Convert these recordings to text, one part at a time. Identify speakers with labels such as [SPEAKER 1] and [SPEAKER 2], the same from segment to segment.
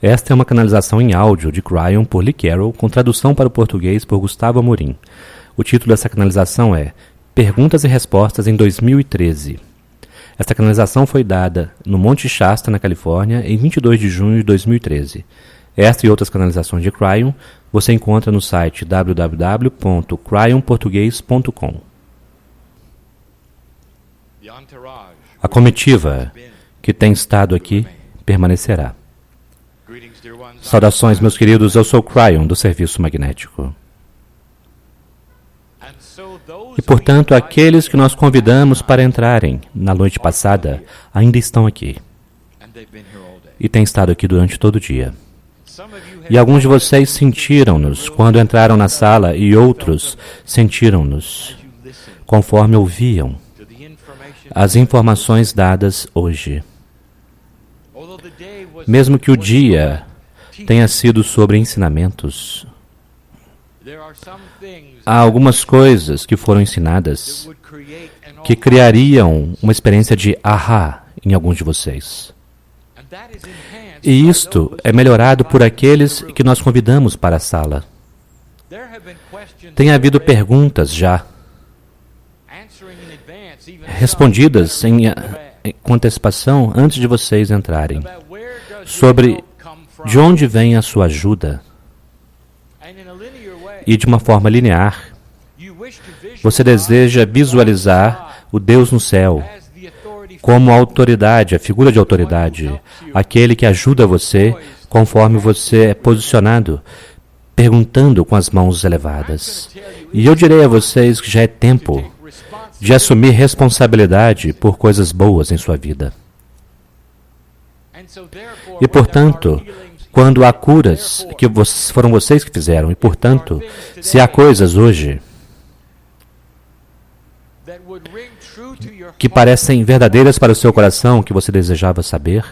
[SPEAKER 1] Esta é uma canalização em áudio de Cryon por Lee Carroll, com tradução para o português por Gustavo Amorim. O título dessa canalização é Perguntas e Respostas em 2013. Esta canalização foi dada no Monte Shasta, na Califórnia, em 22 de junho de 2013. Esta e outras canalizações de Cryon você encontra no site www.cryonportugues.com. A comitiva que tem estado aqui permanecerá. Saudações, meus queridos, eu sou Cryon, do Serviço Magnético. E, portanto, aqueles que nós convidamos para entrarem na noite passada ainda estão aqui. E têm estado aqui durante todo o dia. E alguns de vocês sentiram-nos quando entraram na sala e outros sentiram-nos conforme ouviam as informações dadas hoje. Mesmo que o dia tenha sido sobre ensinamentos, há algumas coisas que foram ensinadas que criariam uma experiência de ahá em alguns de vocês. E isto é melhorado por aqueles que nós convidamos para a sala. Tem havido perguntas já respondidas com antecipação antes de vocês entrarem, sobre de onde vem a sua ajuda. E de uma forma linear, você deseja visualizar o Deus no céu como a autoridade, a figura de autoridade, aquele que ajuda você conforme você é posicionado, perguntando com as mãos elevadas. E eu direi a vocês que já é tempo de assumir responsabilidade por coisas boas em sua vida. E, portanto, quando há curas que foram vocês que fizeram, e, portanto, se há coisas hoje que parecem verdadeiras para o seu coração, que você desejava saber,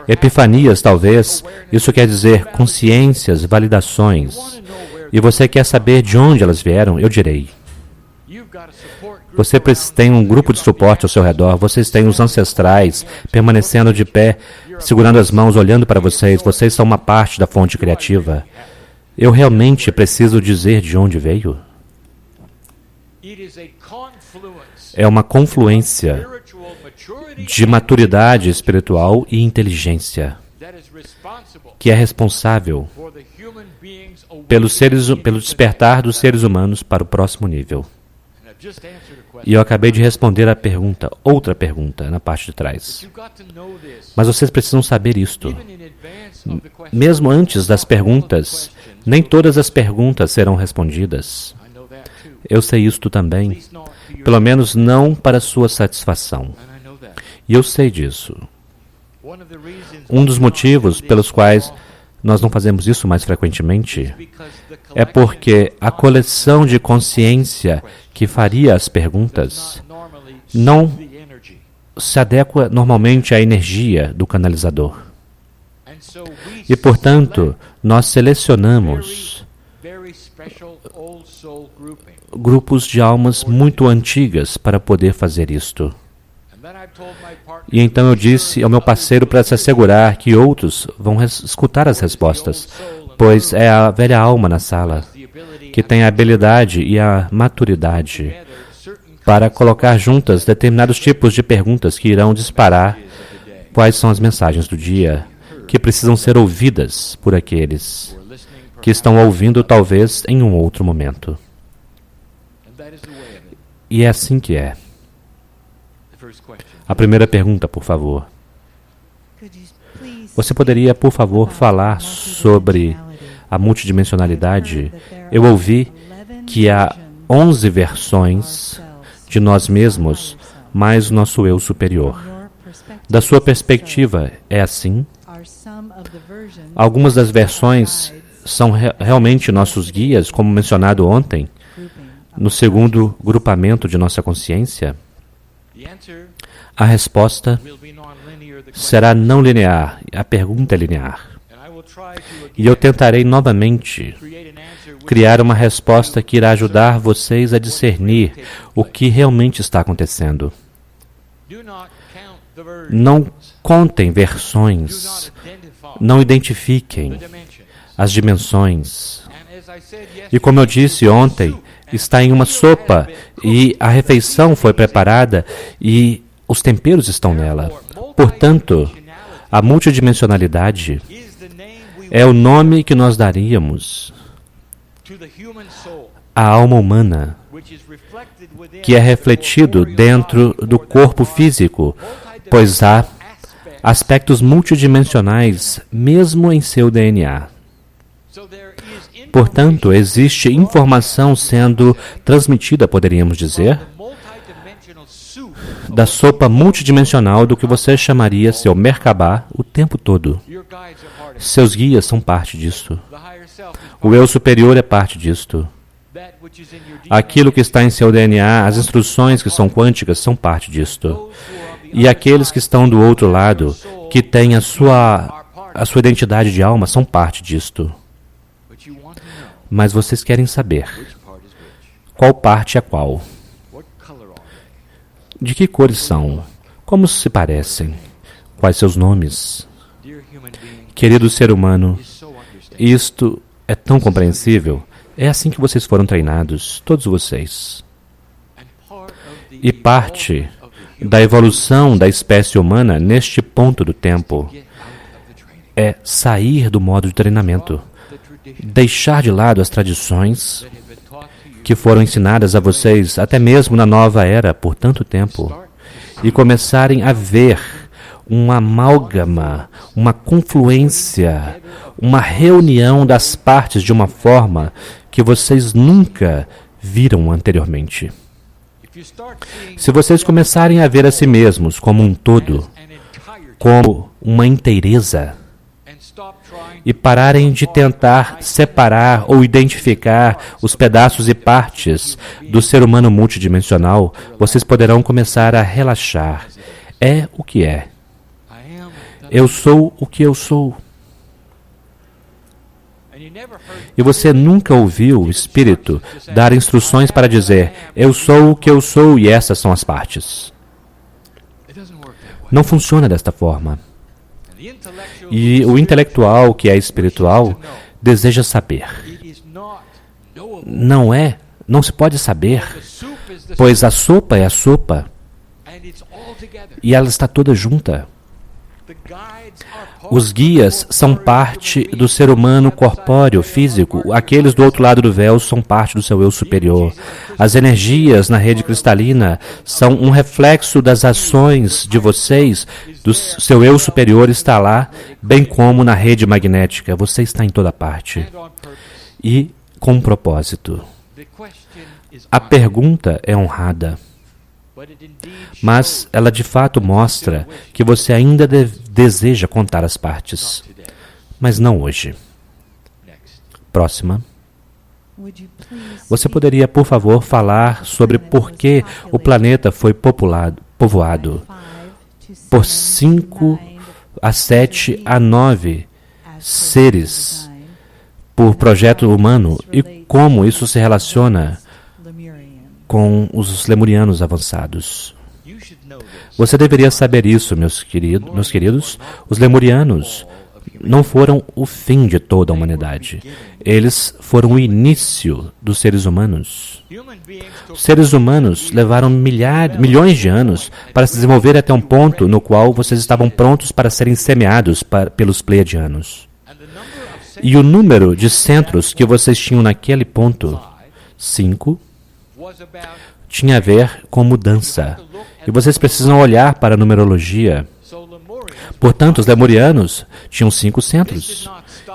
[SPEAKER 1] epifanias, talvez, isso quer dizer consciências, validações, e você quer saber de onde elas vieram, eu direi. Você tem um grupo de suporte ao seu redor, vocês têm os ancestrais permanecendo de pé, segurando as mãos, olhando para vocês, vocês são uma parte da fonte criativa. Eu realmente preciso dizer de onde veio? É uma confluência de maturidade espiritual e inteligência que é responsável pelo despertar dos seres humanos para o próximo nível. E eu acabei de responder a pergunta, outra pergunta, na parte de trás. Mas vocês precisam saber isto. Mesmo antes das perguntas, nem todas as perguntas serão respondidas. Eu sei isto também, pelo menos não para sua satisfação. E eu sei disso. Um dos motivos pelos quais nós não fazemos isso mais frequentemente é porque a coleção de consciência que faria as perguntas não se adequa normalmente à energia do canalizador. E, portanto, nós selecionamos grupos de almas muito antigas para poder fazer isto. E então eu disse ao meu parceiro para se assegurar que outros vão escutar as respostas, pois é a velha alma na sala que tem a habilidade e a maturidade para colocar juntas determinados tipos de perguntas que irão disparar quais são as mensagens do dia que precisam ser ouvidas por aqueles que estão ouvindo talvez em um outro momento. E é assim que é. A primeira pergunta, por favor. Você poderia, por favor, falar sobre a multidimensionalidade? Eu ouvi que há 11 versões de nós mesmos, mais o nosso eu superior. Da sua perspectiva, é assim? Algumas das versões são realmente nossos guias, como mencionado ontem, no segundo grupamento de nossa consciência? A resposta será não linear. A pergunta é linear. E eu tentarei novamente criar uma resposta que irá ajudar vocês a discernir o que realmente está acontecendo. Não contem versões não identifiquem as dimensões. E como eu disse ontem, está em uma sopa e a refeição foi preparada e os temperos estão nela. Portanto, a multidimensionalidade é o nome que nós daríamos à alma humana, que é refletido dentro do corpo físico, pois há aspectos multidimensionais mesmo em seu DNA. Portanto, existe informação sendo transmitida, poderíamos dizer, da sopa multidimensional do que você chamaria seu Merkabah o tempo todo. Seus guias são parte disso. O eu superior é parte disto. Aquilo que está em seu DNA, as instruções que são quânticas, são parte disto. E aqueles que estão do outro lado, que têm a sua identidade de alma, são parte disto. Mas vocês querem saber qual parte é qual. De que cores são? Como se parecem? Quais seus nomes? Querido ser humano, isto é tão compreensível. É assim que vocês foram treinados, todos vocês. E parte da evolução da espécie humana neste ponto do tempo é sair do modo de treinamento, deixar de lado as tradições que foram ensinadas a vocês até mesmo na nova era por tanto tempo e começarem a ver uma amálgama, uma confluência, uma reunião das partes de uma forma que vocês nunca viram anteriormente. Se vocês começarem a ver a si mesmos como um todo, como uma inteireza, e pararem de tentar separar ou identificar os pedaços e partes do ser humano multidimensional, vocês poderão começar a relaxar. É o que é. Eu sou o que eu sou. E você nunca ouviu o Espírito dar instruções para dizer, eu sou o que eu sou e essas são as partes. Não funciona desta forma. E o intelectual, que é espiritual, deseja saber. Não se pode saber, pois a sopa é a sopa e ela está toda junta. Os guias são parte do ser humano corpóreo, físico. Aqueles do outro lado do véu são parte do seu eu superior. As energias na rede cristalina são um reflexo das ações de vocês. Do seu eu superior está lá, bem como na rede magnética. Você está em toda parte. E com um propósito. A pergunta é honrada. Mas ela de fato mostra que você ainda deseja contar as partes, mas não hoje. Próxima. Você poderia, por favor, falar sobre por que o planeta foi povoado por 5 a 7 a 9 seres por projeto humano e como isso se relaciona com os lemurianos avançados? Você deveria saber isso, meus queridos. Os lemurianos não foram o fim de toda a humanidade. Eles foram o início dos seres humanos. Os seres humanos levaram milhões de anos para se desenvolver até um ponto no qual vocês estavam prontos para serem semeados pelos pleiadianos. E o número de centros que vocês tinham naquele ponto, 5, tinha a ver com mudança. E vocês precisam olhar para a numerologia. Portanto, os lemurianos tinham 5 centros.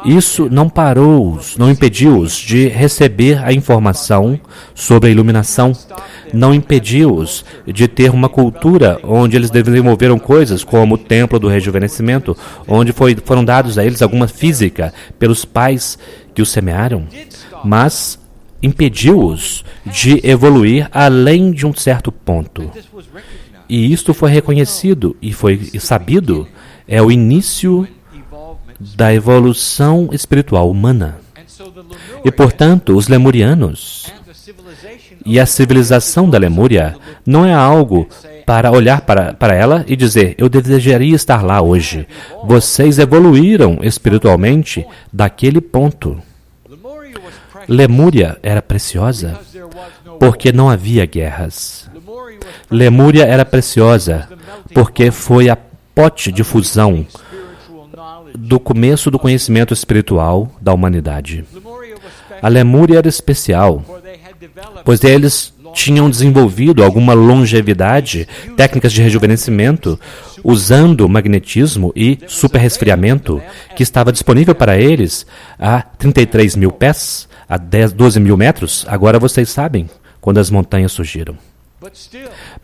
[SPEAKER 1] Isso não impediu-os de receber a informação sobre a iluminação. Não impediu-os de ter uma cultura onde eles desenvolveram coisas como o templo do rejuvenescimento, onde foram dados a eles alguma física pelos pais que os semearam. Mas impediu-os de evoluir além de um certo ponto. E isto foi reconhecido e foi sabido. É o início da evolução espiritual humana. E, portanto, os lemurianos e a civilização da Lemúria não é algo para olhar para ela e dizer: eu desejaria estar lá hoje. Vocês evoluíram espiritualmente daquele ponto. Lemúria era preciosa porque não havia guerras. Lemúria era preciosa porque foi a pote de fusão do começo do conhecimento espiritual da humanidade. A Lemúria era especial, pois eles tinham desenvolvido alguma longevidade, técnicas de rejuvenescimento, usando magnetismo e superresfriamento, que estava disponível para eles a 33 mil pés, a 12 mil metros. Agora vocês sabem quando as montanhas surgiram.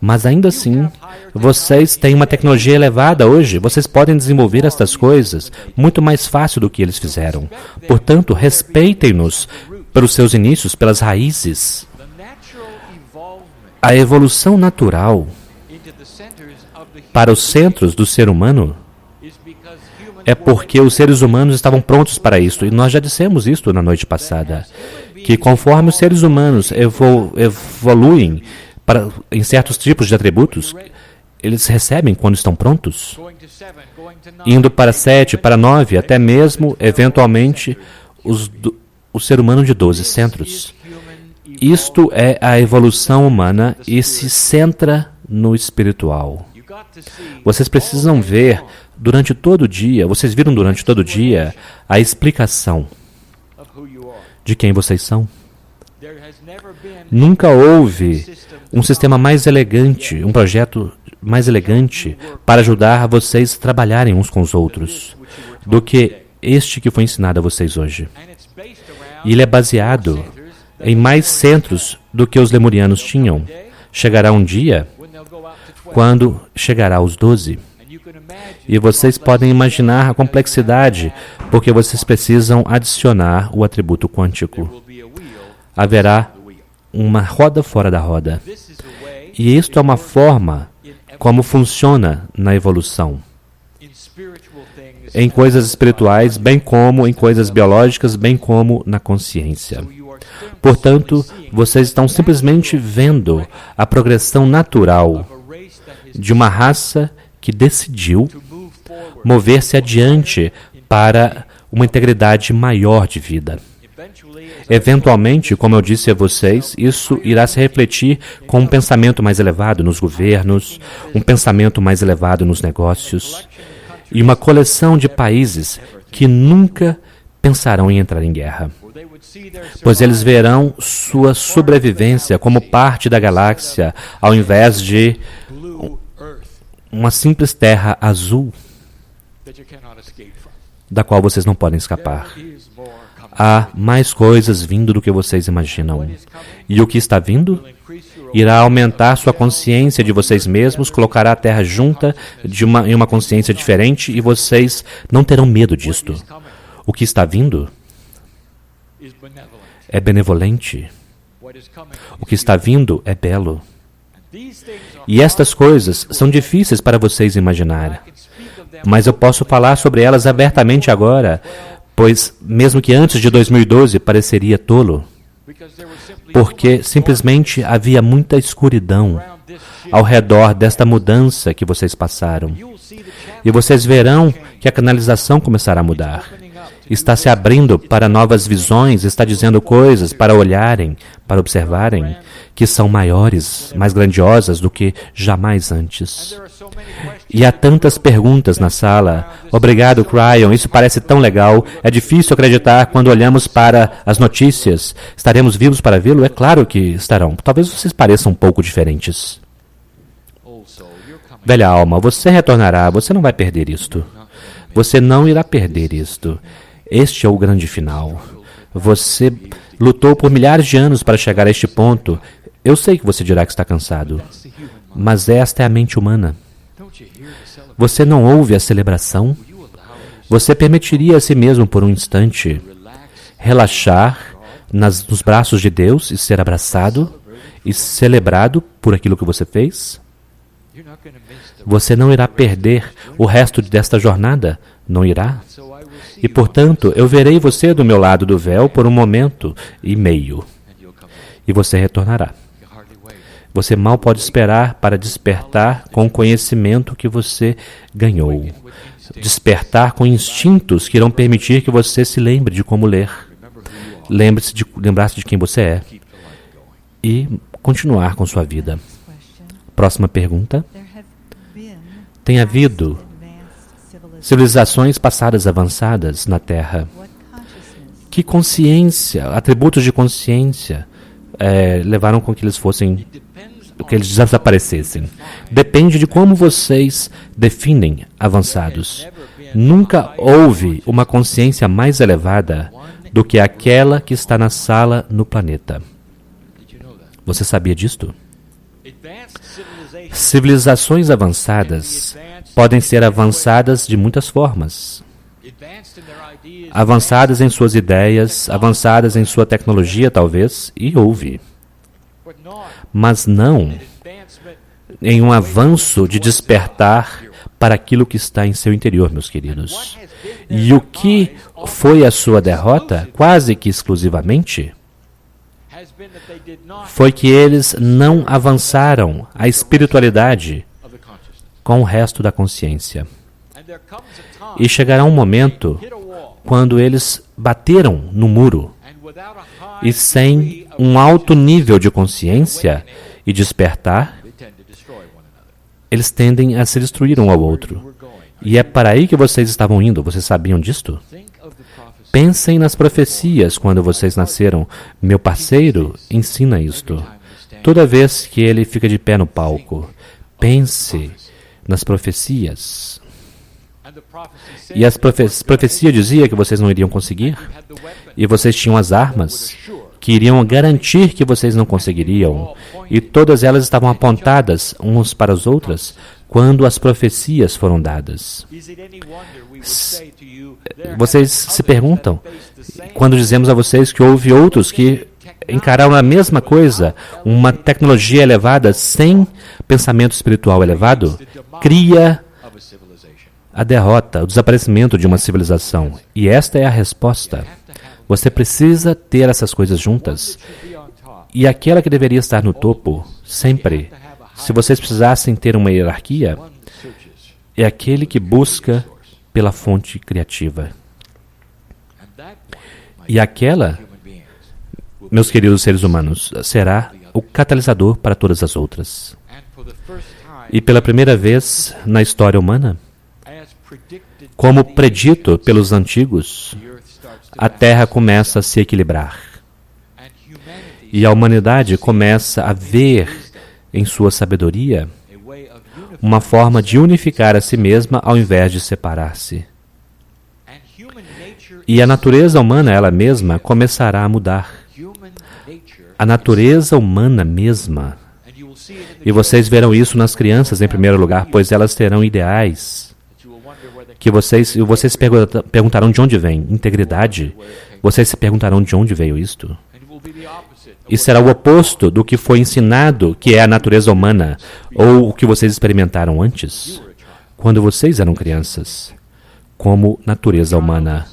[SPEAKER 1] Mas ainda assim, vocês têm uma tecnologia elevada hoje. Vocês podem desenvolver estas coisas muito mais fácil do que eles fizeram. Portanto, respeitem-nos pelos seus inícios, pelas raízes. A evolução natural para os centros do ser humano é porque os seres humanos estavam prontos para isso. E nós já dissemos isso na noite passada, que conforme os seres humanos evoluem em certos tipos de atributos, eles recebem quando estão prontos, indo para 7, para 9, até mesmo, eventualmente, o ser humano de 12 centros. Isto é a evolução humana e se centra no espiritual. Vocês precisam ver durante todo o dia, vocês viram durante todo o dia a explicação de quem vocês são. Nunca houve um sistema mais elegante, um projeto mais elegante para ajudar vocês a trabalharem uns com os outros do que este que foi ensinado a vocês hoje. E ele é baseado em mais centros do que os lemurianos tinham. Chegará um dia quando chegará aos 12. E vocês podem imaginar a complexidade, porque vocês precisam adicionar o atributo quântico. Haverá uma roda fora da roda. E isto é uma forma como funciona na evolução. Em coisas espirituais, bem como em coisas biológicas, bem como na consciência. Portanto, vocês estão simplesmente vendo a progressão natural de uma raça que decidiu mover-se adiante para uma integridade maior de vida. Eventualmente, como eu disse a vocês, isso irá se refletir com um pensamento mais elevado nos governos, um pensamento mais elevado nos negócios, e uma coleção de países que nunca pensarão em entrar em guerra, pois eles verão sua sobrevivência como parte da galáxia, ao invés de uma simples terra azul da qual vocês não podem escapar. Há mais coisas vindo do que vocês imaginam. E o que está vindo irá aumentar sua consciência de vocês mesmos, colocará a Terra junta em uma consciência diferente e vocês não terão medo disto. O que está vindo é benevolente. O que está vindo é belo. E estas coisas são difíceis para vocês imaginar. Mas eu posso falar sobre elas abertamente agora, pois, mesmo que antes de 2012 pareceria tolo, porque simplesmente havia muita escuridão ao redor desta mudança que vocês passaram. E vocês verão que a canalização começará a mudar. Está se abrindo para novas visões, está dizendo coisas para olharem, para observarem, que são maiores, mais grandiosas do que jamais antes. E há tantas perguntas na sala. Obrigado, Cryon. Isso parece tão legal. É difícil acreditar quando olhamos para as notícias. Estaremos vivos para vê-lo? É claro que estarão. Talvez vocês pareçam um pouco diferentes. Velha alma, você retornará. Você não vai perder isto. Você não irá perder isto. Este é o grande final. Você lutou por milhares de anos para chegar a este ponto. Eu sei que você dirá que está cansado, mas esta é a mente humana. Você não ouve a celebração? Você permitiria a si mesmo por um instante relaxar nos braços de Deus e ser abraçado e celebrado por aquilo que você fez? Você não irá perder o resto desta jornada, não irá? E, portanto, eu verei você do meu lado do véu por um momento e meio. E você retornará. Você mal pode esperar para despertar com o conhecimento que você ganhou. Despertar com instintos que irão permitir que você se lembre de como ler. Lembrar-se de quem você é. E continuar com sua vida. Próxima pergunta. Tem havido civilizações passadas avançadas na Terra. Que consciência, atributos de consciência levaram com que eles fossem, que eles desaparecessem? Depende de como vocês definem avançados. Nunca houve uma consciência mais elevada do que aquela que está na sala no planeta. Você sabia disto? Civilizações avançadas podem ser avançadas de muitas formas. Avançadas em suas ideias, avançadas em sua tecnologia, talvez, e houve. Mas não em um avanço de despertar para aquilo que está em seu interior, meus queridos. E o que foi a sua derrota, quase que exclusivamente, foi que eles não avançaram a espiritualidade com o resto da consciência. E chegará um momento quando eles bateram no muro e sem um alto nível de consciência e despertar, eles tendem a se destruir um ao outro. E é para aí que vocês estavam indo. Vocês sabiam disto? Pensem nas profecias quando vocês nasceram. Meu parceiro ensina isto. Toda vez que ele fica de pé no palco, pense nas profecias. E a profecia dizia que vocês não iriam conseguir. E vocês tinham as armas que iriam garantir que vocês não conseguiriam. E todas elas estavam apontadas umas para as outras quando as profecias foram dadas. Vocês se perguntam, quando dizemos a vocês que houve outros que encararam a mesma coisa, uma tecnologia elevada sem pensamento espiritual elevado, cria a derrota, o desaparecimento de uma civilização. E esta é a resposta. Você precisa ter essas coisas juntas. E aquela que deveria estar no topo, sempre, se vocês precisassem ter uma hierarquia, é aquele que busca pela fonte criativa. E aquela, meus queridos seres humanos, será o catalisador para todas as outras. E pela primeira vez na história humana, como predito pelos antigos, a Terra começa a se equilibrar. E a humanidade começa a ver em sua sabedoria uma forma de unificar a si mesma ao invés de separar-se. E a natureza humana, ela mesma, começará a mudar. A natureza humana mesma. E vocês verão isso nas crianças em primeiro lugar, pois elas terão ideais que vocês se perguntarão de onde vem. Integridade. Vocês se perguntarão de onde veio isto. E será o oposto do que foi ensinado, que é a natureza humana, ou o que vocês experimentaram antes, quando vocês eram crianças, como natureza humana.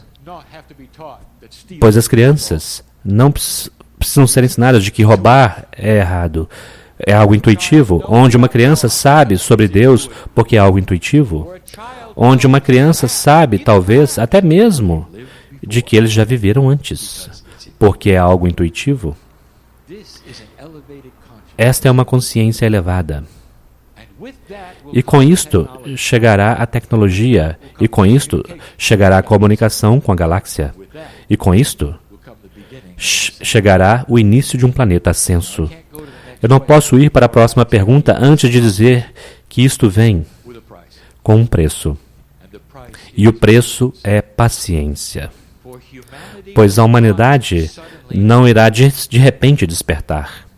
[SPEAKER 1] Pois as crianças não precisam ser ensinadas de que roubar é errado. É algo intuitivo, onde uma criança sabe sobre Deus porque é algo intuitivo, onde uma criança sabe, talvez, até mesmo, de que eles já viveram antes, porque é algo intuitivo. Esta é uma consciência elevada. E com isto chegará a tecnologia, e com isto chegará a comunicação com a galáxia, e com isto chegará o início de um planeta ascenso. Eu não posso ir para a próxima pergunta antes de dizer que isto vem com um preço. E o preço é paciência. Pois a humanidade não irá de repente despertar.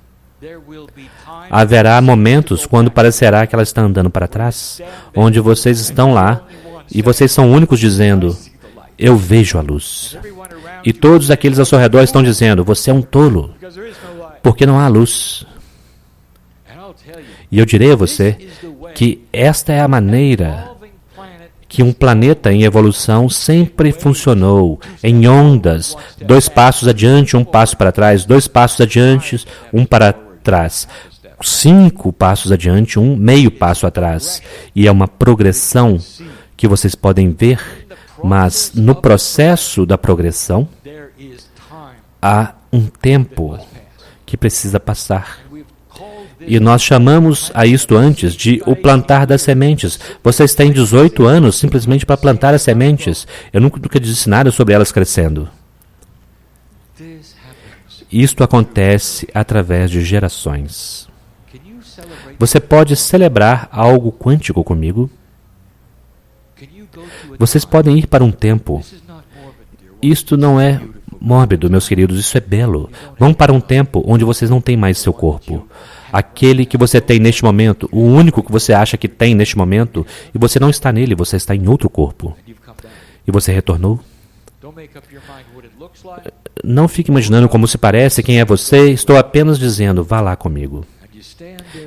[SPEAKER 1] Haverá momentos quando parecerá que ela está andando para trás, onde vocês estão lá e vocês são únicos dizendo, eu vejo a luz. E todos aqueles ao seu redor estão dizendo, você é um tolo, porque não há luz. E eu direi a você que esta é a maneira que um planeta em evolução sempre funcionou, em ondas, 2 passos adiante, 1 passo para trás, 2 passos adiante, 1 para trás. 5 passos adiante, um meio passo atrás. E é uma progressão que vocês podem ver, mas no processo da progressão, há um tempo que precisa passar. E nós chamamos a isto antes de o plantar das sementes. Vocês têm 18 anos simplesmente para plantar as sementes. Eu nunca disse nada sobre elas crescendo. Isto acontece através de gerações. Você pode celebrar algo quântico comigo? Vocês podem ir para um tempo. Isto não é mórbido, meus queridos, isso é belo. Vão para um tempo onde vocês não têm mais seu corpo. Aquele que você tem neste momento, o único que você acha que tem neste momento, e você não está nele, você está em outro corpo. E você retornou? Não fique imaginando como se parece, quem é você, estou apenas dizendo, vá lá comigo.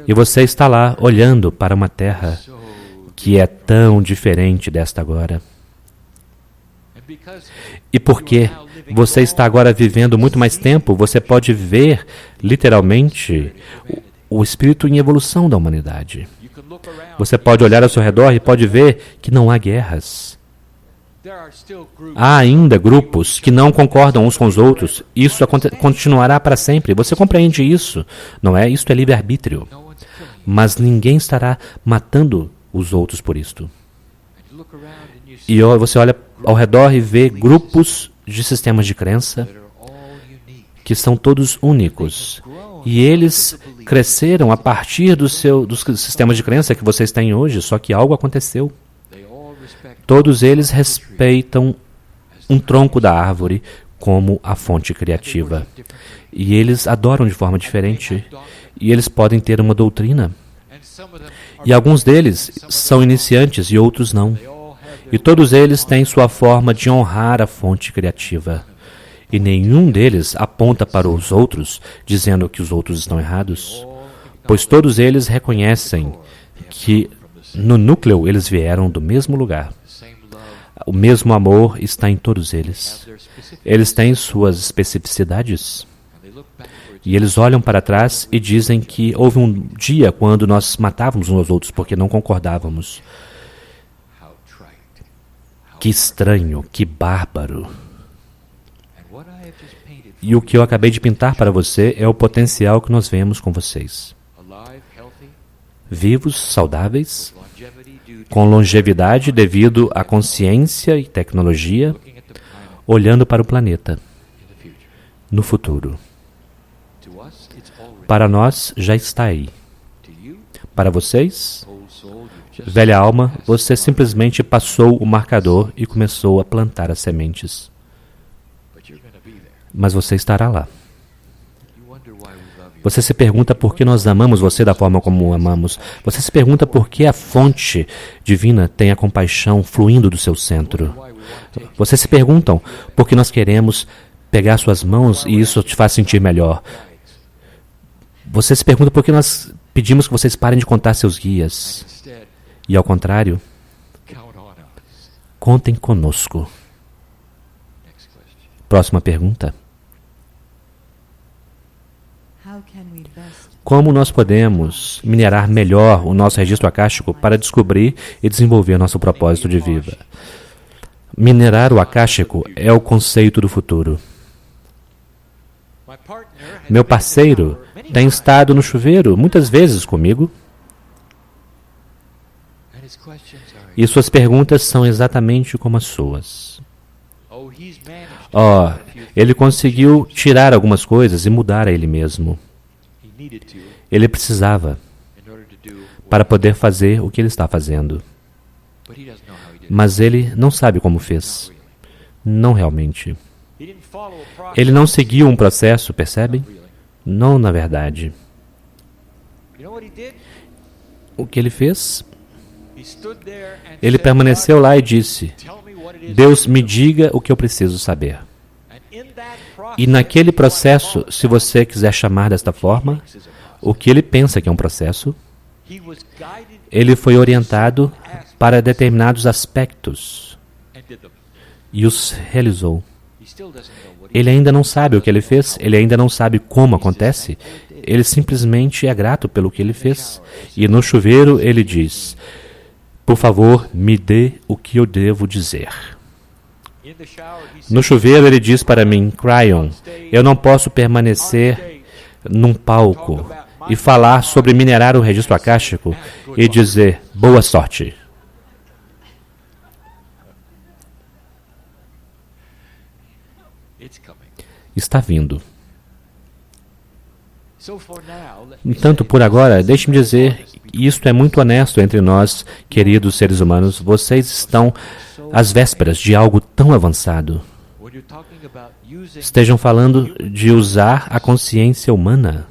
[SPEAKER 1] E você está lá, olhando para uma terra que é tão diferente desta agora. E porque você está agora vivendo muito mais tempo, você pode ver, literalmente, o espírito em evolução da humanidade. Você pode olhar ao seu redor e pode ver que não há guerras. Há ainda grupos que não concordam uns com os outros. Isso continuará para sempre. Você compreende isso, não é? Isto é livre-arbítrio. Mas ninguém estará matando os outros por isto. E você olha ao redor e vê grupos de sistemas de crença que são todos únicos. E eles cresceram a partir dos sistemas de crença que vocês têm hoje, só que algo aconteceu. Todos eles respeitam um tronco da árvore como a fonte criativa. E eles adoram de forma diferente. E eles podem ter uma doutrina. E alguns deles são iniciantes e outros não. E todos eles têm sua forma de honrar a fonte criativa. E nenhum deles aponta para os outros, dizendo que os outros estão errados, pois todos eles reconhecem que no núcleo eles vieram do mesmo lugar. O mesmo amor está em todos eles. Eles têm suas especificidades. E eles olham para trás e dizem que houve um dia quando nós matávamos uns aos outros porque não concordávamos. Que estranho, que bárbaro. E o que eu acabei de pintar para você é o potencial que nós vemos com vocês. Vivos, saudáveis, com longevidade devido à consciência e tecnologia, olhando para o planeta, no futuro. Para nós, já está aí. Para vocês, velha alma, você simplesmente passou o marcador e começou a plantar as sementes. Mas você estará lá. Você se pergunta por que nós amamos você da forma como o amamos. Você se pergunta por que a fonte divina tem a compaixão fluindo do seu centro. Vocês se perguntam por que nós queremos pegar suas mãos e isso te faz sentir melhor. Você se pergunta por que nós pedimos que vocês parem de contar seus guias. E ao contrário, contem conosco. Próxima pergunta. Como nós podemos minerar melhor o nosso registro acástico para descobrir e desenvolver nosso propósito de vida? Minerar o acástico é o conceito do futuro. Meu parceiro tem estado no chuveiro muitas vezes comigo. E suas perguntas são exatamente como as suas. Ele conseguiu tirar algumas coisas e mudar a ele mesmo. Ele precisava para poder fazer o que ele está fazendo. Mas ele não sabe como fez. Não realmente. Ele não seguiu um processo, percebem? Não, na verdade. O que ele fez? Ele permaneceu lá e disse: Deus, me diga o que eu preciso saber. E naquele processo, se você quiser chamar desta forma, o que ele pensa que é um processo, ele foi orientado para determinados aspectos e os realizou. Ele ainda não sabe o que ele fez, ele ainda não sabe como acontece, ele simplesmente é grato pelo que ele fez. E no chuveiro ele diz: por favor, me dê o que eu devo dizer. No chuveiro ele diz para mim: Cryon, eu não posso permanecer num palco e falar sobre minerar o registro acástico e dizer boa sorte. Está vindo. Entanto, por agora, deixe-me dizer, e isto é muito honesto entre nós, queridos seres humanos, vocês estão às vésperas de algo tão avançado. Estejam falando de usar a consciência humana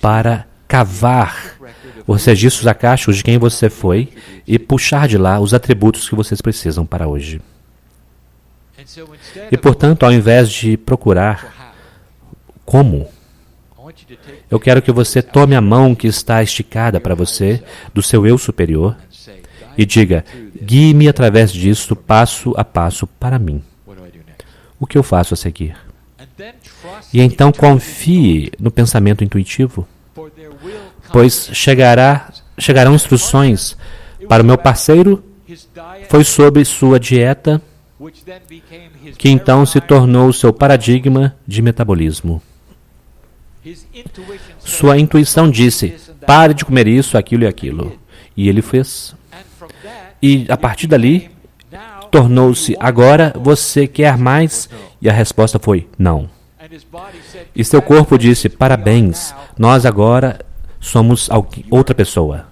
[SPEAKER 1] para cavar os registros acásticos de quem você foi e puxar de lá os atributos que vocês precisam para hoje. E, portanto, ao invés de procurar como, eu quero que você tome a mão que está esticada para você, do seu eu superior, e diga: guie-me através disto, passo a passo, para mim. O que eu faço a seguir? E então confie no pensamento intuitivo, pois chegarão instruções para o meu parceiro, foi sobre sua dieta, que então se tornou seu paradigma de metabolismo. Sua intuição disse: pare de comer isso, aquilo e aquilo. E ele fez. E a partir dali, tornou-se: agora você quer mais? E a resposta foi: não. E seu corpo disse: parabéns, nós agora somos outra pessoa.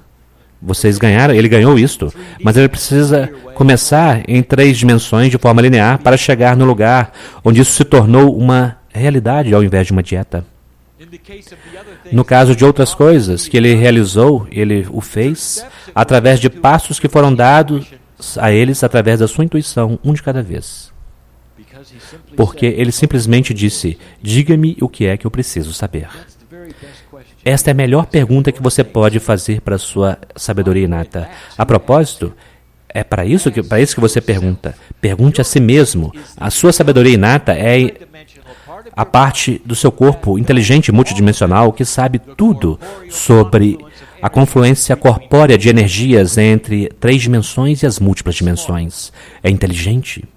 [SPEAKER 1] Vocês ganharam, ele ganhou isto, mas ele precisa começar em 3 dimensões de forma linear para chegar no lugar onde isso se tornou uma realidade ao invés de uma dieta. No caso de outras coisas que ele realizou, ele o fez através de passos que foram dados a eles através da sua intuição, um de cada vez. Porque ele simplesmente disse: diga-me o que é que eu preciso saber. Esta é a melhor pergunta que você pode fazer para a sua sabedoria inata. A propósito, é para isso que você pergunta. Pergunte a si mesmo. A sua sabedoria inata é a parte do seu corpo inteligente multidimensional que sabe tudo sobre a confluência corpórea de energias entre 3 dimensões e as múltiplas dimensões. É inteligente.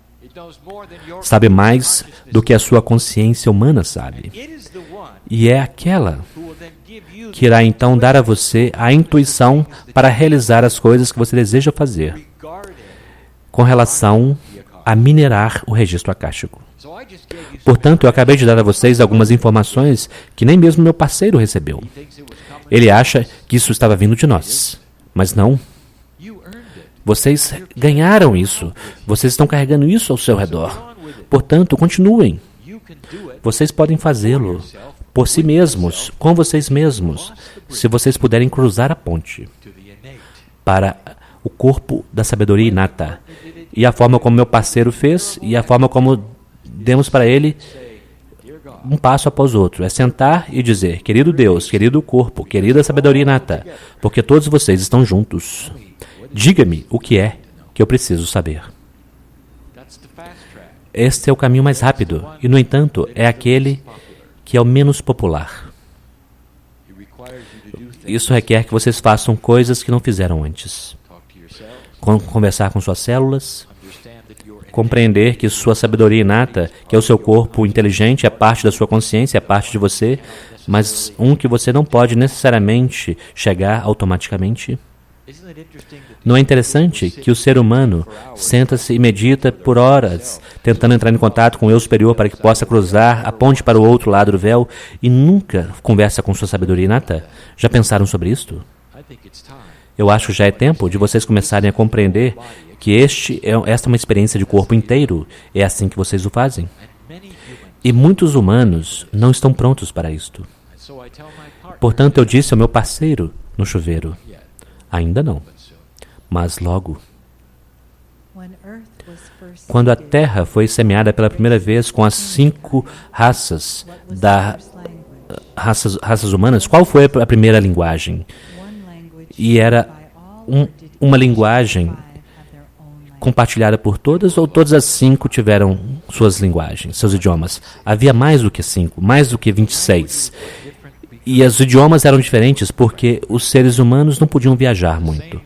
[SPEAKER 1] Sabe mais do que a sua consciência humana sabe. E é aquela que irá então dar a você a intuição para realizar as coisas que você deseja fazer com relação a minerar o registro acástico. Portanto, eu acabei de dar a vocês algumas informações que nem mesmo meu parceiro recebeu. Ele acha que isso estava vindo de nós, mas não. Vocês ganharam isso. Vocês estão carregando isso ao seu redor. Portanto, continuem. Vocês podem fazê-lo por si mesmos, com vocês mesmos, se vocês puderem cruzar a ponte para o corpo da sabedoria inata. E a forma como meu parceiro fez, e a forma como demos para ele um passo após outro. É sentar e dizer: querido Deus, querido corpo, querida sabedoria inata, porque todos vocês estão juntos. Diga-me o que é que eu preciso saber. Este é o caminho mais rápido, e, no entanto, é aquele que é o menos popular. Isso requer que vocês façam coisas que não fizeram antes. Conversar com suas células, compreender que sua sabedoria inata, que é o seu corpo inteligente, é parte da sua consciência, é parte de você, mas que você não pode necessariamente chegar automaticamente. Não é interessante que o ser humano senta-se e medita por horas, tentando entrar em contato com o eu superior para que possa cruzar a ponte para o outro lado do véu e nunca conversa com sua sabedoria inata? Já pensaram sobre isto? Eu acho que já é tempo de vocês começarem a compreender que esta é uma experiência de corpo inteiro. É assim que vocês o fazem. E muitos humanos não estão prontos para isto. Portanto, eu disse ao meu parceiro no chuveiro: ainda não, mas logo. Quando a Terra foi semeada pela primeira vez com as 5 raças raças humanas, qual foi a primeira linguagem? E era uma linguagem compartilhada por todas, ou todas as 5 tiveram suas linguagens, seus idiomas? Havia mais do que 5, mais do que 26. E os idiomas eram diferentes porque os seres humanos não podiam viajar muito.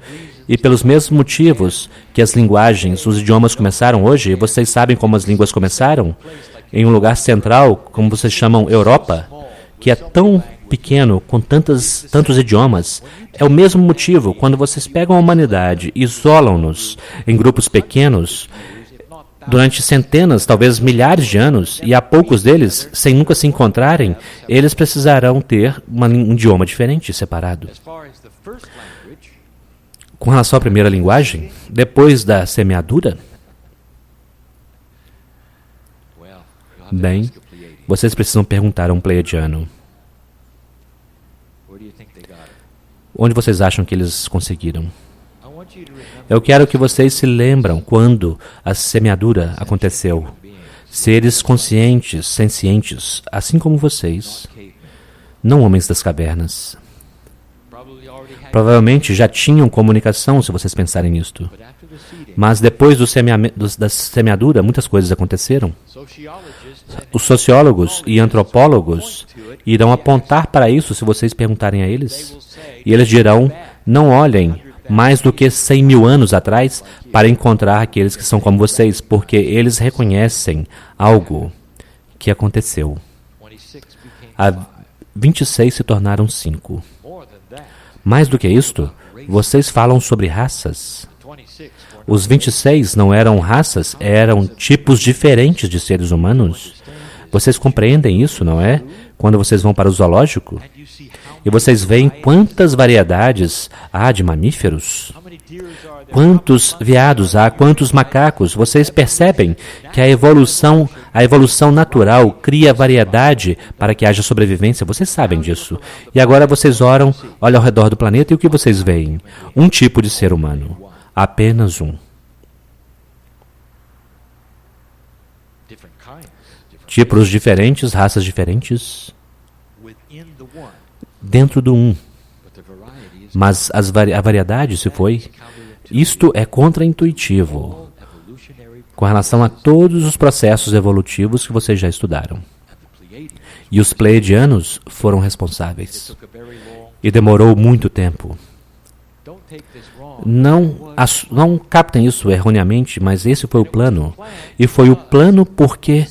[SPEAKER 1] E pelos mesmos motivos que as linguagens, os idiomas começaram hoje, vocês sabem como as línguas começaram? Em um lugar central, como vocês chamam Europa, que é tão pequeno, com tantos idiomas. É o mesmo motivo, quando vocês pegam a humanidade e isolam-nos em grupos pequenos, durante centenas, talvez milhares de anos, e há poucos deles, sem nunca se encontrarem, eles precisarão ter um idioma diferente, separado. Com relação à primeira linguagem, depois da semeadura, bem, vocês precisam perguntar a um pleiadiano. Onde vocês acham que eles conseguiram? Eu quero que vocês se lembram quando a semeadura aconteceu. Seres conscientes, sencientes, assim como vocês, não homens das cavernas. Provavelmente já tinham comunicação, se vocês pensarem nisto. Mas depois da semeadura, muitas coisas aconteceram. Os sociólogos e antropólogos irão apontar para isso se vocês perguntarem a eles. E eles dirão, não olhem mais do que 100 mil anos atrás para encontrar aqueles que são como vocês, porque eles reconhecem algo que aconteceu. A 26 se tornaram 5. Mais do que isto, vocês falam sobre raças. Os 26 não eram raças, eram tipos diferentes de seres humanos. Vocês compreendem isso, não é? Quando vocês vão para o zoológico e vocês veem quantas variedades há de mamíferos, quantos veados há, quantos macacos, vocês percebem que a evolução natural cria variedade para que haja sobrevivência. Vocês sabem disso. E agora vocês olham ao redor do planeta e o que vocês veem? Um tipo de ser humano. Apenas um. Tipos diferentes, raças diferentes, dentro do um. Mas a variedade se foi. Isto é contraintuitivo com relação a todos os processos evolutivos que vocês já estudaram. E os pleiadianos foram responsáveis. E demorou muito tempo. Não captem isso erroneamente, mas esse foi o plano. E foi o plano porque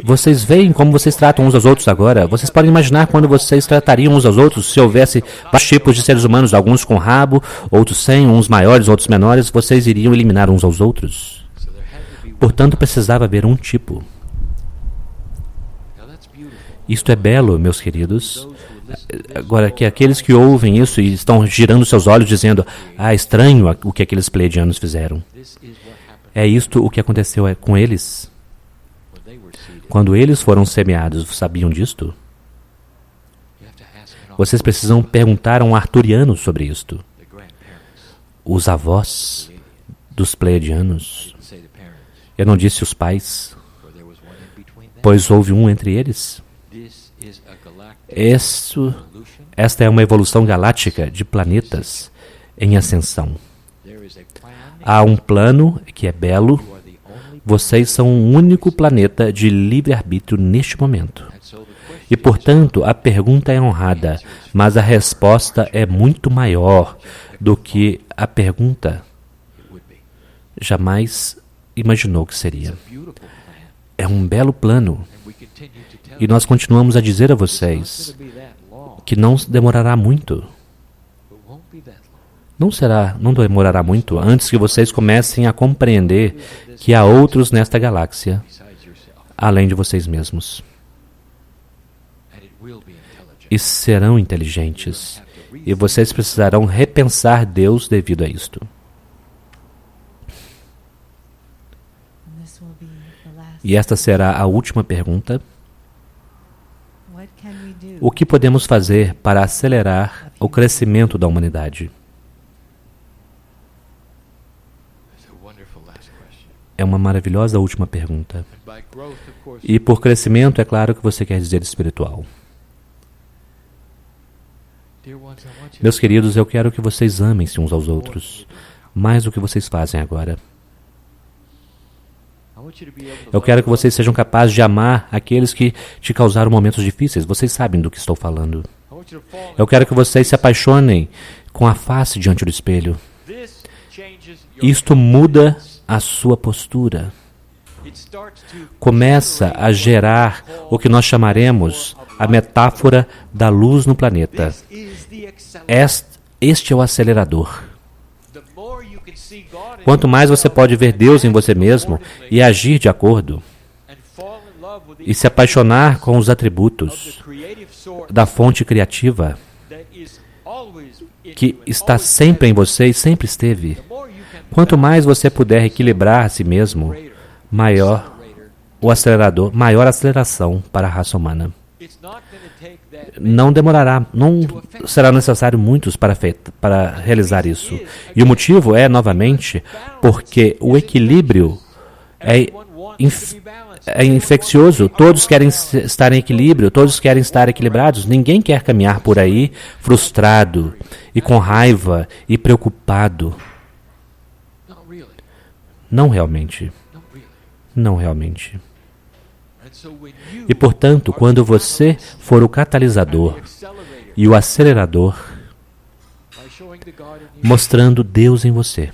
[SPEAKER 1] vocês veem como vocês tratam uns aos outros agora. Vocês podem imaginar quando vocês tratariam uns aos outros se houvesse vários tipos de seres humanos, alguns com rabo, outros sem, uns maiores, outros menores, vocês iriam eliminar uns aos outros. Portanto, precisava haver um tipo. Isto é belo, meus queridos. Agora, que aqueles que ouvem isso e estão girando seus olhos dizendo, estranho o que aqueles pleiadianos fizeram. É isto o que aconteceu com eles. Quando eles foram semeados, sabiam disto? Vocês precisam perguntar a um arturiano sobre isto. Os avós dos pleiadianos. Eu não disse os pais, pois houve um entre eles. Esta é uma evolução galáctica de planetas em ascensão. Há um plano que é belo. Vocês são o único planeta de livre-arbítrio neste momento. E, portanto, a pergunta é honrada, mas a resposta é muito maior do que a pergunta jamais imaginou que seria. É um belo plano. E nós continuamos a dizer a vocês que não demorará muito. Não demorará muito antes que vocês comecem a compreender que há outros nesta galáxia, além de vocês mesmos. E serão inteligentes. E vocês precisarão repensar Deus devido a isto. E esta será a última pergunta. O que podemos fazer para acelerar o crescimento da humanidade? É uma maravilhosa última pergunta. E por crescimento, é claro que você quer dizer espiritual. Meus queridos, eu quero que vocês amem-se uns aos outros, mais do que vocês fazem agora. Eu quero que vocês sejam capazes de amar aqueles que te causaram momentos difíceis. Vocês sabem do que estou falando. Eu quero que vocês se apaixonem com a face diante do espelho. Isto muda a sua postura. Começa a gerar o que nós chamaremos a metáfora da luz no planeta. Este é o acelerador. Quanto mais você pode ver Deus em você mesmo e agir de acordo, e se apaixonar com os atributos da fonte criativa, que está sempre em você e sempre esteve, quanto mais você puder equilibrar a si mesmo, maior o acelerador, maior a aceleração para a raça humana. Não demorará, não será necessário muitos para realizar isso. E o motivo é, novamente, porque o equilíbrio é infeccioso. Todos querem estar em equilíbrio, todos querem estar equilibrados. Ninguém quer caminhar por aí frustrado e com raiva e preocupado. Não realmente. Não realmente. E, portanto, quando você for o catalisador e o acelerador, mostrando Deus em você,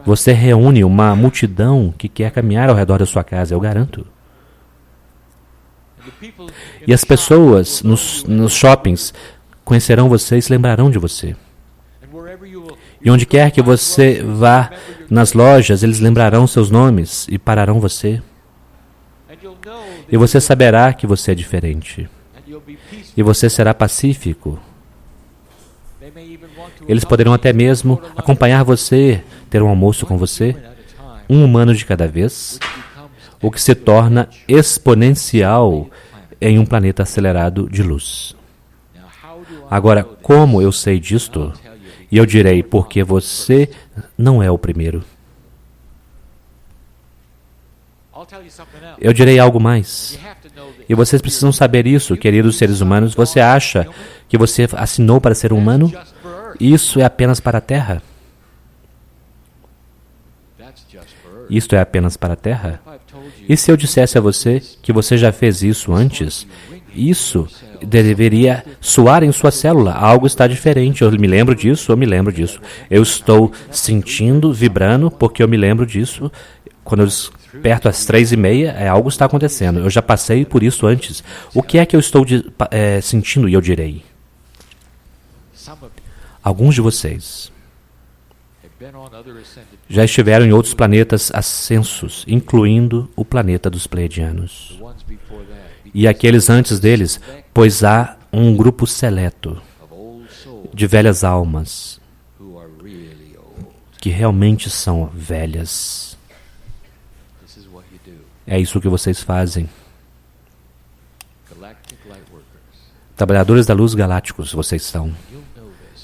[SPEAKER 1] você reúne uma multidão que quer caminhar ao redor da sua casa, eu garanto. E as pessoas nos shoppings conhecerão você e se lembrarão de você. E onde quer que você vá nas lojas, eles lembrarão seus nomes e pararão você. E você saberá que você é diferente. E você será pacífico. Eles poderão até mesmo acompanhar você, ter um almoço com você, um humano de cada vez, o que se torna exponencial em um planeta acelerado de luz. Agora, como eu sei disto? E eu direi, porque você não é o primeiro. Eu direi algo mais. E vocês precisam saber isso, queridos seres humanos. Você acha que você assinou para ser humano? Isso é apenas para a Terra. Isto é apenas para a Terra? E se eu dissesse a você que você já fez isso antes? Isso deveria soar em sua célula. Algo está diferente. Eu me lembro disso, eu me lembro disso. Eu estou sentindo, vibrando, porque eu me lembro disso. Quando eu desperto às 3:30, algo está acontecendo. Eu já passei por isso antes. O que é que eu estou sentindo? E eu direi. Alguns de vocês já estiveram em outros planetas ascensos, incluindo o planeta dos Pleiadianos. E aqueles antes deles, pois há um grupo seleto de velhas almas que realmente são velhas. É isso que vocês fazem. Trabalhadores da luz galácticos, vocês são.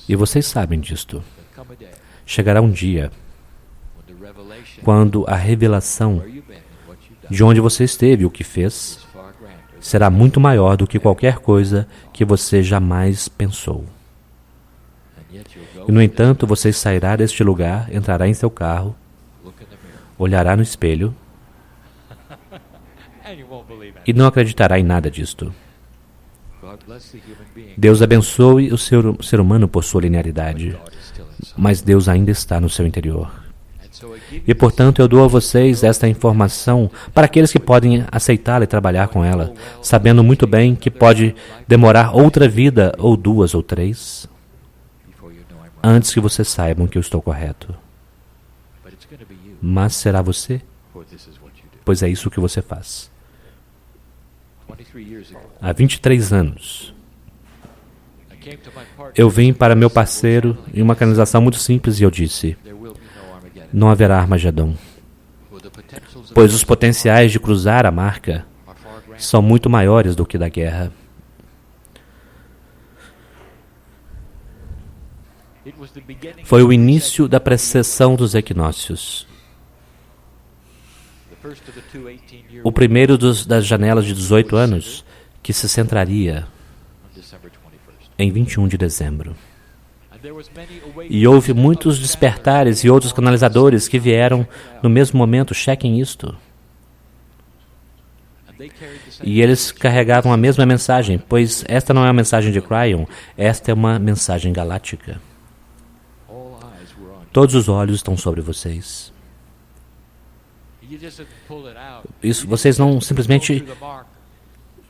[SPEAKER 1] E vocês sabem disto. Chegará um dia quando a revelação de onde você esteve e o que fez será muito maior do que qualquer coisa que você jamais pensou. E, no entanto, você sairá deste lugar, entrará em seu carro, olhará no espelho e não acreditará em nada disto. Deus abençoe o ser humano por sua linearidade, mas Deus ainda está no seu interior. E, portanto, eu dou a vocês esta informação para aqueles que podem aceitá-la e trabalhar com ela, sabendo muito bem que pode demorar outra vida, ou 2 ou 3, antes que vocês saibam que eu estou correto. Mas será você? Pois é isso que você faz. Há 23 anos, eu vim para meu parceiro em uma canalização muito simples e eu disse: não haverá Armagedon, pois os potenciais de cruzar a marca são muito maiores do que da guerra. Foi o início da precessão dos equinócios. O primeiro das janelas de 18 anos, que se centraria em 21 de dezembro. E houve muitos despertares e outros canalizadores que vieram no mesmo momento. Chequem isto. E eles carregavam a mesma mensagem, pois esta não é uma mensagem de Kryon, esta é uma mensagem galáctica. Todos os olhos estão sobre vocês. Isso, vocês não simplesmente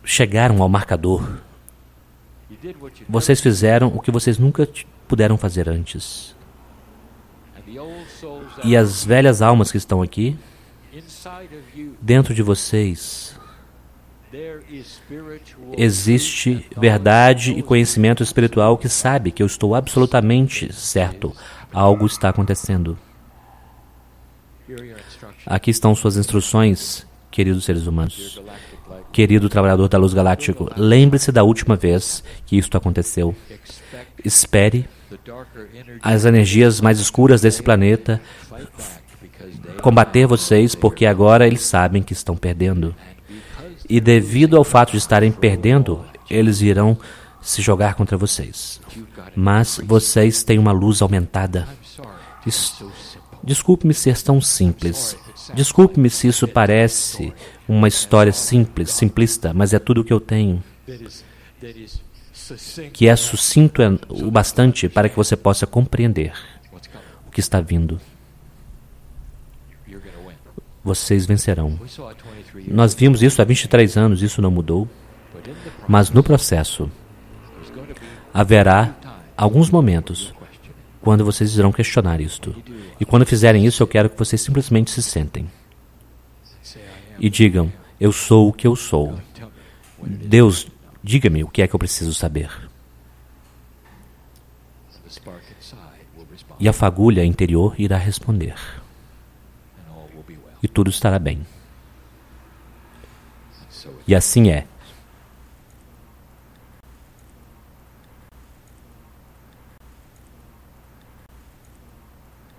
[SPEAKER 1] chegaram ao marcador. Vocês fizeram o que vocês nunca puderam fazer antes. E as velhas almas que estão aqui, dentro de vocês, existe verdade e conhecimento espiritual que sabe que eu estou absolutamente certo. Algo está acontecendo. Aqui estão suas instruções, queridos seres humanos. Querido trabalhador da luz galáctico, lembre-se da última vez que isto aconteceu. Espere as energias mais escuras desse planeta combater vocês, porque agora eles sabem que estão perdendo. E devido ao fato de estarem perdendo, eles irão se jogar contra vocês. Mas vocês têm uma luz aumentada. Desculpe-me ser tão simples. Desculpe-me se isso parece uma história simples, simplista, mas é tudo o que eu tenho. Que é sucinto o bastante para que você possa compreender o que está vindo. Vocês vencerão. Nós vimos isso há 23 anos, isso não mudou. Mas no processo, haverá alguns momentos quando vocês irão questionar isto. E quando fizerem isso, eu quero que vocês simplesmente se sentem. E digam, eu sou o que eu sou. Deus, diga-me o que é que eu preciso saber. E a fagulha interior irá responder. E tudo estará bem. E assim é.